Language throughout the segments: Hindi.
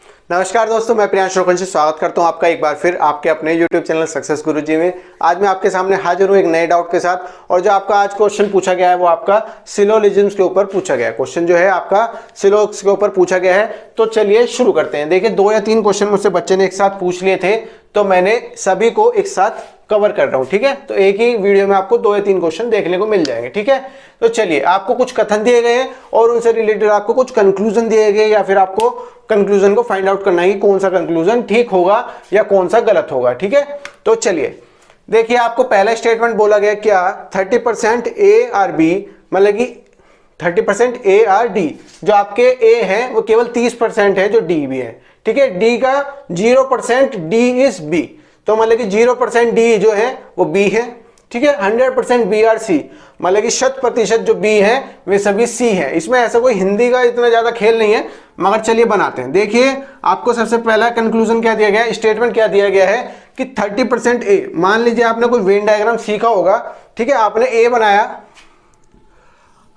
नमस्कार दोस्तों, मैं प्रियांश रोकन से स्वागत करता हूं आपका एक बार फिर आपके अपने YouTube चैनल सक्सेस गुरुजी में। आज मैं आपके सामने हाजिर हूं एक नए डाउट के साथ। और जो आपका आज क्वेश्चन पूछा गया है वो आपका सिलोजिज्म्स के ऊपर पूछा गया है। क्वेश्चन जो है आपका सिलोग्स के ऊपर पूछा गया है। तो चलिए शुरू करते हैं। देखिए 2 या 3 क्वेश्चन मुझसे बच्चे ने एक साथ पूछ लिए थे, तो मैंने सभी को एक साथ कवर कर रहा हूं। ठीक है, तो एक ही वीडियो में आपको 2 या 3 क्वेश्चन देखने को मिल जाएंगे। ठीक है, तो चलिए आपको कुछ कथन दिए गए हैं और उनसे रिलेटेड आपको कुछ कंक्लूजन दिए गए, या फिर आपको कंक्लूजन को फाइंड आउट करना है कि कौन सा कंक्लूजन ठीक होगा या कौन सा गलत होगा। ठीक है, तो चलिए देखिए आपको पहला स्टेटमेंट बोला गया क्या, 30% ए आर बी, मतलब कि 30% ए आर डी। जो आपके ए है वो केवल 30% है जो डी भी है। ठीक है, डी का 0% डी इज बी, तो मतलब कि 0% डी जो है वो बी है। ठीक है, 100% बी आर सी, मतलब कि 100% जो बी है वे सभी सी है। इसमें ऐसा कोई हिंदी का इतना ज्यादा खेल नहीं है, मगर चलिए बनाते हैं। देखिए आपको सबसे पहला कंक्लूजन क्या दिया गया है, स्टेटमेंट क्या दिया गया है कि 30% ए। मान लीजिए आपने कोई वेन डायग्राम सीखा होगा। ठीक है, आपने ए बनाया,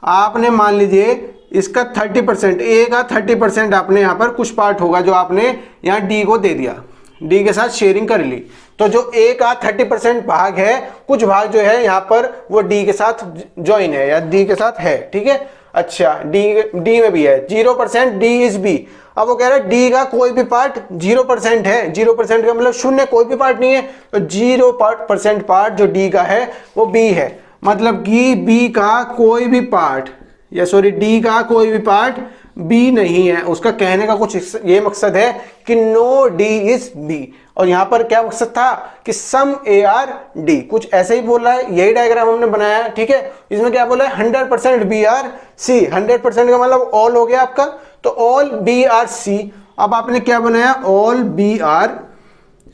आपने मान लीजिए इसका 30% ए का 30% आपने यहाँ पर कुछ पार्ट होगा जो आपने यहाँ डी को दे दिया, डी के साथ शेयरिंग कर ली। तो जो ए का 30% भाग है, कुछ भाग जो है यहाँ पर वो डी के साथ ज्वाइन है या डी के साथ है। ठीक है, अच्छा डी में भी है 0% डी इज बी। अब वो कह रहा है डी का कोई भी पार्ट 0% है। 0% का मतलब शून्य, कोई भी पार्ट नहीं है। तो 0% पार्ट जो डी का है वो बी है, मतलब कि बी का कोई भी पार्ट, या सॉरी डी का कोई भी पार्ट बी नहीं है। उसका कहने का कुछ ये मकसद है कि नो डी इज बी। और यहां पर क्या मकसद था कि सम ए आर डी, कुछ ऐसे ही बोल रहा है। यही डायग्राम हमने बनाया है। ठीक है, इसमें क्या बोला है 100% बी आर सी। 100% का मतलब ऑल हो गया आपका, तो ऑल बी आर सी। अब आपने क्या बनाया, all B are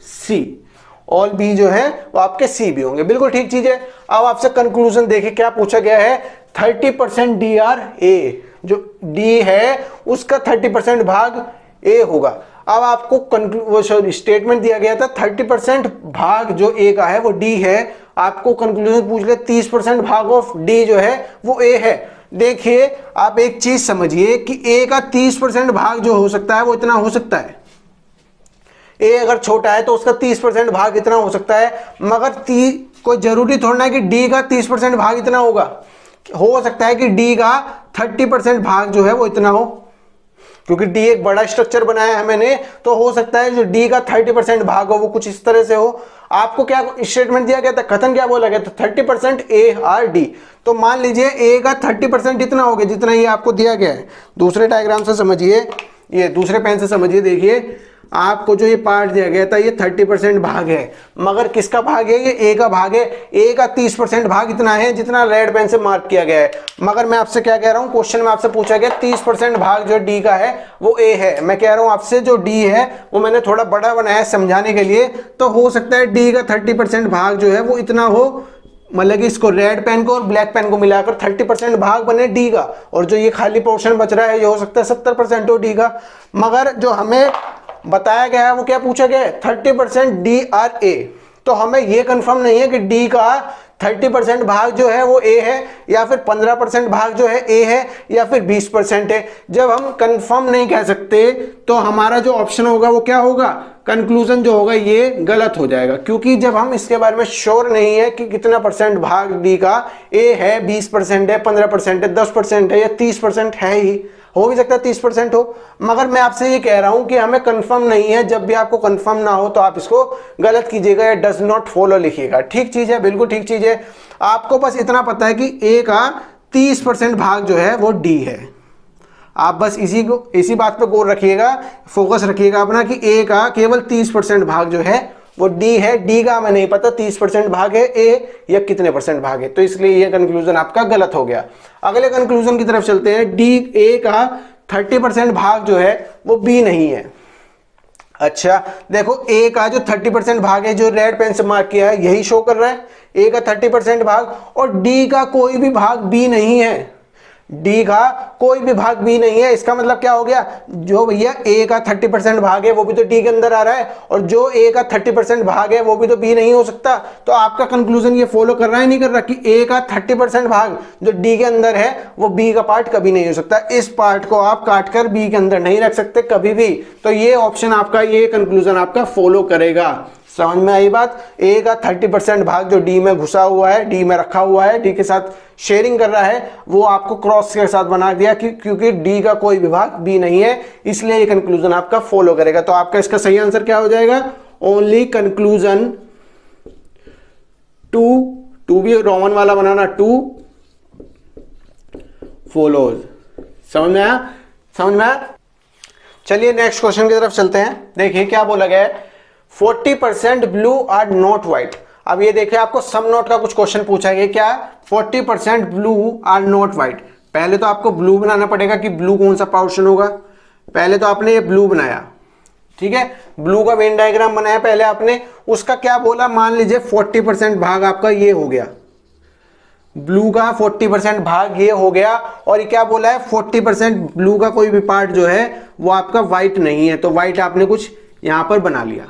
C. All B जो है वो आपके सी भी होंगे, बिल्कुल ठीक चीज है। अब आपसे कंक्लूजन देखिए क्या पूछा गया है, 30% डी आर ए। जो डी है उसका 30% भाग ए होगा। अब आपको स्टेटमेंट दिया गया था 30% भाग जो ए का है वो डी है। आपको कंक्लूजन पूछ ले 30% भाग ऑफ डी जो है वो ए है। देखिए आप एक चीज समझिए कि ए का 30% भाग जो हो सकता है वो इतना हो सकता है। ए अगर छोटा है तो उसका 30% भाग इतना हो सकता है, मगर कोई जरूरी थोड़ा ना कि डी का 30% भाग इतना होगा। हो सकता है कि डी का 30% भाग जो है वो इतना हो, क्योंकि डी एक बड़ा स्ट्रक्चर बनाया है मैंने, तो हो सकता है जो डी का 30% भाग हो वो कुछ इस तरह से हो। आपको क्या स्टेटमेंट दिया गया था, कथन क्या बोला गया था, 30% ए आर डी। तो मान लीजिए ए का 30% इतना हो गया जितना ये आपको दिया गया है। दूसरे डायग्राम से समझिए, ये दूसरे पेन से समझिए। देखिए आपको जो ये पार्ट दिया गया था ये 30% भाग है, मगर किसका भाग है, ये ए का भाग है। ए का 30% भाग इतना है जितना रेड पेन से मार्क किया गया है। मगर मैं आपसे क्या कह रहा हूं, क्वेश्चन में आपसे पूछा गया 30% भाग जो डी का है वो ए है। मैं कह रहा हूं आपसे जो डी है वो मैंने थोड़ा बड़ा बनाया है समझाने के लिए। तो हो सकता है डी का 30% भाग जो है वो इतना हो, मतलब कि इसको रेड पेन को और ब्लैक पेन को मिलाकर 30% भाग बने डी का, और जो ये खाली पोर्शन बच रहा है ये हो सकता है 70% हो डी का। मगर जो हमें बताया गया है वो क्या पूछा गया है, 30% डी आर ए। तो हमें ये कंफर्म नहीं है कि डी का 30% भाग जो है वो ए है, या फिर 15% भाग जो है ए है, या फिर 20% है। जब हम कंफर्म नहीं कह सकते तो हमारा जो ऑप्शन होगा वो क्या होगा, कंक्लूजन जो होगा ये गलत हो जाएगा। क्योंकि जब हम इसके बारे में श्योर नहीं है कि कितना परसेंट भाग डी का ए है, 20% है, 15% है, 10% है या 30% है, ही हो भी सकता है 30% हो। मगर मैं आपसे ये कह रहा हूं कि हमें कंफर्म नहीं है। जब भी आपको कंफर्म ना हो तो आप इसको गलत कीजिएगा या डज नॉट फॉलो लिखिएगा। ठीक चीज है, बिल्कुल ठीक चीज है। आपको बस इतना पता है कि ए का 30% भाग जो है वो डी है। आप बस इसी बात पे गौर रखिएगा, फोकस रखिएगा अपना कि ए का केवल 30% भाग जो है वो डी है। डी का हमें नहीं पता 30% भाग है ए या कितने परसेंट भाग है, तो इसलिए ये कंक्लूजन आपका गलत हो गया। अगले कंक्लूजन की तरफ चलते हैं। डी ए का 30% भाग जो है वो बी नहीं है। अच्छा देखो, ए का जो 30% भाग है जो रेड पेन से मार्क किया है यही शो कर रहा है, ए का 30% भाग, और डी का कोई भी भाग बी नहीं है। डी का कोई भी भाग बी नहीं है। इसका मतलब क्या हो गया, जो भैया ए का 30% भाग है वो भी तो डी के अंदर आ रहा है, और जो ए का 30% भाग है वो भी तो बी नहीं हो सकता। तो आपका कंक्लूजन ये फॉलो कर रहा है नहीं कर रहा कि ए का 30% भाग जो डी के अंदर है वो बी का पार्ट कभी नहीं हो सकता। इस पार्ट को आप काट कर बी के अंदर नहीं रख सकते कभी भी। तो ये ऑप्शन आपका, ये कंक्लूजन आपका फॉलो करेगा। समझ में आई बात। ए का 30% भाग जो डी में घुसा हुआ है, डी में रखा हुआ है, डी के साथ शेयरिंग कर रहा है, वो आपको क्रॉस के साथ बना दिया क्योंकि डी का कोई भी भाग बी नहीं है, इसलिए ये कंक्लूजन आपका फॉलो करेगा। तो आपका इसका सही आंसर क्या हो जाएगा, ओनली कंक्लूजन टू भी रोमन वाला बनाना, टू फॉलोज। समझ में आया, समझ में आया। चलिए नेक्स्ट क्वेश्चन की तरफ चलते हैं। देखिए क्या बोला गया है, 40% ब्लू आर नॉट व्हाइट। अब ये देखिए आपको सम नोट का कुछ क्वेश्चन पूछा गया, क्या 40% ब्लू आर नॉट व्हाइट। पहले तो आपको ब्लू बनाना पड़ेगा कि ब्लू कौन सा पोर्शन होगा। पहले तो आपने ये ब्लू बनाया, ठीक है, ब्लू का वेन डायग्राम बनाया पहले आपने। उसका क्या बोला, मान लीजिए 40% भाग आपका ये हो गया, ब्लू का 40% भाग ये हो गया, और ये क्या बोला है 40% ब्लू का कोई भी पार्ट जो है वो आपका व्हाइट नहीं है। तो व्हाइट आपने कुछ यहां पर बना लिया।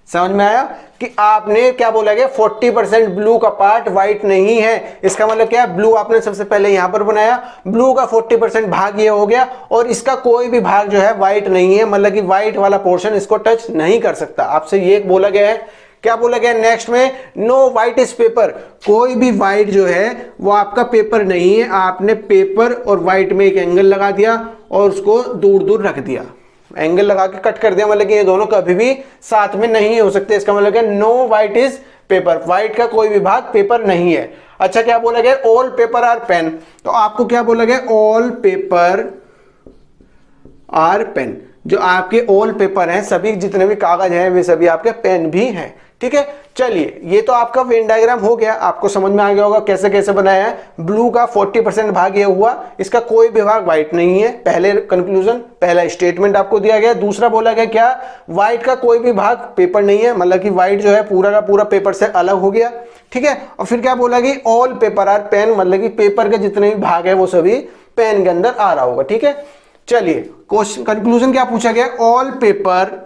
समझ में आया कि आपने क्या बोला गया, 40% ब्लू का पार्ट व्हाइट नहीं है। इसका मतलब क्या है, ब्लू आपने सबसे पहले यहां पर बनाया, ब्लू का 40% भाग ये हो गया, और इसका कोई भी भाग जो है व्हाइट नहीं है, मतलब कि व्हाइट वाला पोर्शन इसको टच नहीं कर सकता। आपसे ये बोला गया है। क्या बोला गया नेक्स्ट में, नो व्हाइट इज पेपर। कोई भी व्हाइट जो है वो आपका पेपर नहीं है। आपने पेपर और व्हाइट में एक एंगल लगा दिया और उसको दूर दूर रख दिया, एंगल लगा के कट कर दिया, मतलब कि ये दोनों कभी भी साथ में नहीं हो सकते। इसका मतलब क्या, no white is paper, white का कोई भी भाग पेपर नहीं है। अच्छा क्या बोला गया, ऑल पेपर आर पेन। तो आपको क्या बोला गया, ऑल पेपर आर पेन। जो आपके ऑल पेपर हैं, सभी जितने भी कागज हैं वे सभी आपके पेन भी हैं। ठीक है, चलिए ये तो आपका वेन डायग्राम हो गया, आपको समझ में आ गया होगा कैसे कैसे बनाया है। ब्लू का 40% भाग ये हुआ, इसका कोई भी भाग व्हाइट नहीं है। पहले कंक्लूजन, पहला स्टेटमेंट आपको दिया गया। दूसरा बोला गया क्या, व्हाइट का कोई भी भाग पेपर नहीं है, मतलब कि व्हाइट जो है पूरा का पूरा पेपर से अलग हो गया। ठीक है, और फिर क्या बोला कि ऑल पेपर आर पेन, मतलब कि पेपर के जितने भी भाग है वो सभी पेन के अंदर आ रहा होगा। ठीक है, चलिए क्वेश्चन कंक्लूजन क्या पूछा गया, all paper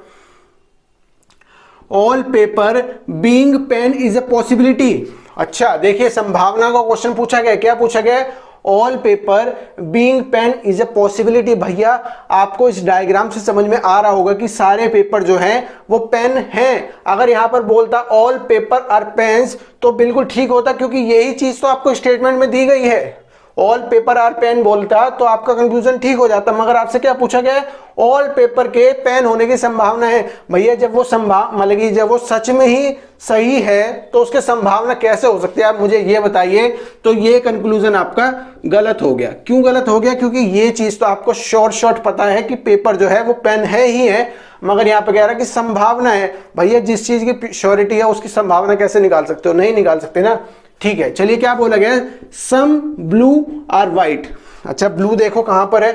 being pen is a possibility. अच्छा देखिए, संभावना का क्वेश्चन पूछा गया। क्या पूछा गया, all paper being pen is a possibility. भैया आपको इस डायग्राम से समझ में आ रहा होगा कि सारे पेपर जो हैं वो पेन हैं। अगर यहां पर बोलता ऑल पेपर आर पेन्स तो बिल्कुल ठीक होता, क्योंकि यही चीज तो आपको स्टेटमेंट में दी गई है। ऑल पेपर आर पेन बोलता तो आपका कंक्लूजन ठीक हो जाता, मगर आपसे क्या पूछा गया है, ऑल पेपर के पेन होने की संभावना है। भैया जब वो मतलब कि जब वो सच में ही सही है तो उसके संभावना कैसे हो सकती है, आप मुझे ये बताइए। तो ये कंक्लूजन आपका गलत हो गया। क्यों गलत हो गया, क्योंकि ये चीज तो आपको शॉर्ट पता है कि पेपर जो है वो पेन है ही है, मगर यहाँ पे कह रहा है कि संभावना है। भैया जिस चीज की श्योरिटी है उसकी संभावना कैसे निकाल सकते हो, नहीं निकाल सकते ना। ठीक है, चलिए क्या बोला गया, सम ब्लू आर व्हाइट। अच्छा ब्लू देखो कहां पर है,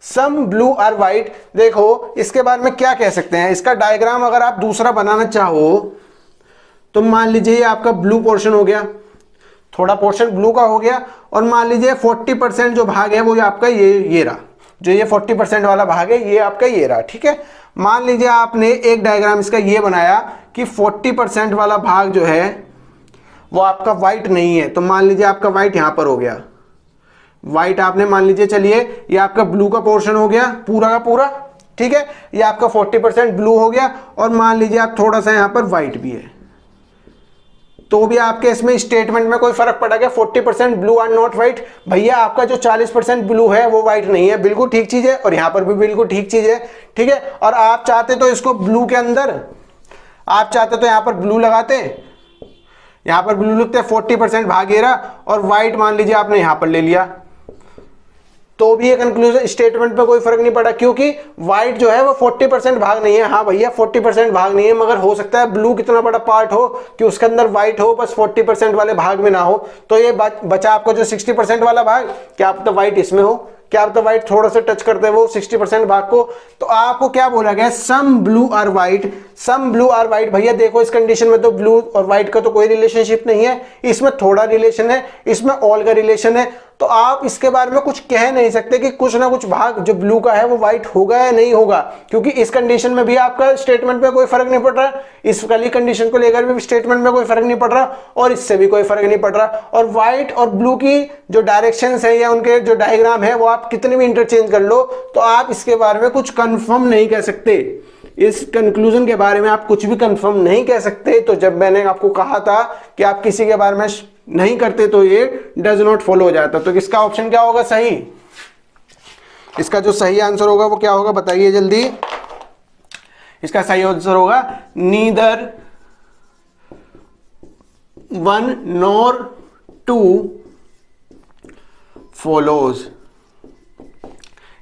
सम ब्लू आर व्हाइट। देखो इसके बारे में क्या कह सकते हैं, इसका डायग्राम अगर आप दूसरा बनाना चाहो तो मान लीजिए ये आपका ब्लू पोर्शन हो गया, थोड़ा पोर्शन ब्लू का हो गया, और मान लीजिए 40% जो भाग है वो आपका ये रहा, जो ये 40% वाला भाग है ये आपका ये रहा। ठीक है, मान लीजिए आपने एक डायग्राम इसका ये बनाया कि 40% वाला भाग जो है वो आपका व्हाइट नहीं है। तो मान लीजिए आपका व्हाइट यहां पर हो गया, व्हाइट आपने मान लीजिए, चलिए ये आपका ब्लू का पोर्शन हो गया पूरा का पूरा। ठीक है, ये आपका 40% ब्लू हो गया, और मान लीजिए आप थोड़ा सा यहां पर व्हाइट भी है, तो भी आपके इसमें स्टेटमेंट में कोई फर्क पड़ा गया, 40% ब्लू आर नॉट व्हाइट। भैया आपका जो 40% ब्लू है वो व्हाइट नहीं है, बिल्कुल ठीक चीज है, और यहां पर भी बिल्कुल ठीक चीज है। ठीक है, और आप चाहते तो इसको ब्लू के अंदर, आप चाहते तो यहां पर ब्लू लगाते, यहां पर ब्लू लिखते 40% भाग ये रहा, और व्हाइट मान लीजिए आपने यहां पर ले लिया, तो भी ये कंक्लूजन स्टेटमेंट में कोई फर्क नहीं पड़ा, क्योंकि व्हाइट जो है वो 40% भाग नहीं है। हाँ भैया 40% भाग नहीं है, मगर हो सकता है ब्लू कितना बड़ा पार्ट हो कि उसके अंदर व्हाइट हो, बस 40% वाले भाग में ना हो। तो ये बचा आपको जो 60% वाला भाग, क्या आप तो व्हाइट इसमें हो, क्या आप तो व्हाइट थोड़ा सा टच करते हैं वो 60% भाग को। तो आपको क्या बोला गया, some blue are white, some blue are white. भैया देखो इस कंडीशन में तो ब्लू और व्हाइट का तो कोई रिलेशनशिप नहीं है, इसमें थोड़ा रिलेशन है, इसमें ऑल का रिलेशन है। तो आप इसके बारे में कुछ कह नहीं सकते कि कुछ ना कुछ भाग जो ब्लू का है वो व्हाइट होगा या नहीं होगा, क्योंकि इस कंडीशन में भी आपका स्टेटमेंट में कोई फर्क नहीं पड़ रहा, इस वाली कंडीशन को लेकर भी स्टेटमेंट में कोई फर्क नहीं पड़ रहा, और इससे भी कोई फर्क नहीं पड़ रहा। और व्हाइट और ब्लू की जो डायरेक्शंस है या उनके जो डायग्राम है वो आप कितने भी इंटरचेंज कर लो, तो आप इसके बारे में कुछ कंफर्म नहीं कह सकते, इस कंक्लूजन के बारे में आप कुछ भी कंफर्म नहीं कह सकते। तो जब मैंने आपको कहा था कि आप किसी के बारे में नहीं करते तो ये डज नॉट फॉलो हो जाता। तो इसका ऑप्शन क्या होगा सही, इसका जो सही आंसर होगा वो क्या होगा बताइए जल्दी। इसका सही आंसर होगा neither one nor two follows,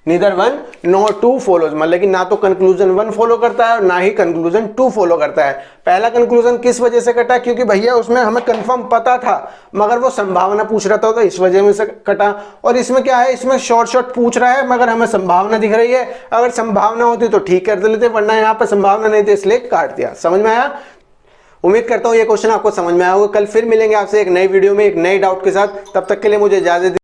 neither one nor two follows, मतलब कि ना तो कंक्लूजन 1 फॉलो करता है और ना ही कंक्लूजन 2 फॉलो करता है। पहला कंक्लूजन किस वजह से कटा, क्योंकि भैया उसमें हमें कंफर्म पता था मगर वो संभावना पूछ रहा था तो इस वजह में से कटा। और इसमें क्या है, इसमें शॉर्ट पूछ रहा है मगर हमें संभावना दिख रही है, अगर संभावना होती तो ठीक कर लेते, वरना यहाँ पर संभावना नहीं थी इसलिए काट दिया। समझ में आया? उम्मीद करता हूँ ये क्वेश्चन आपको समझ में आया होगा। कल फिर मिलेंगे आपसे एक नई वीडियो में एक नए डाउट के साथ, तब तक के लिए मुझे इजाजत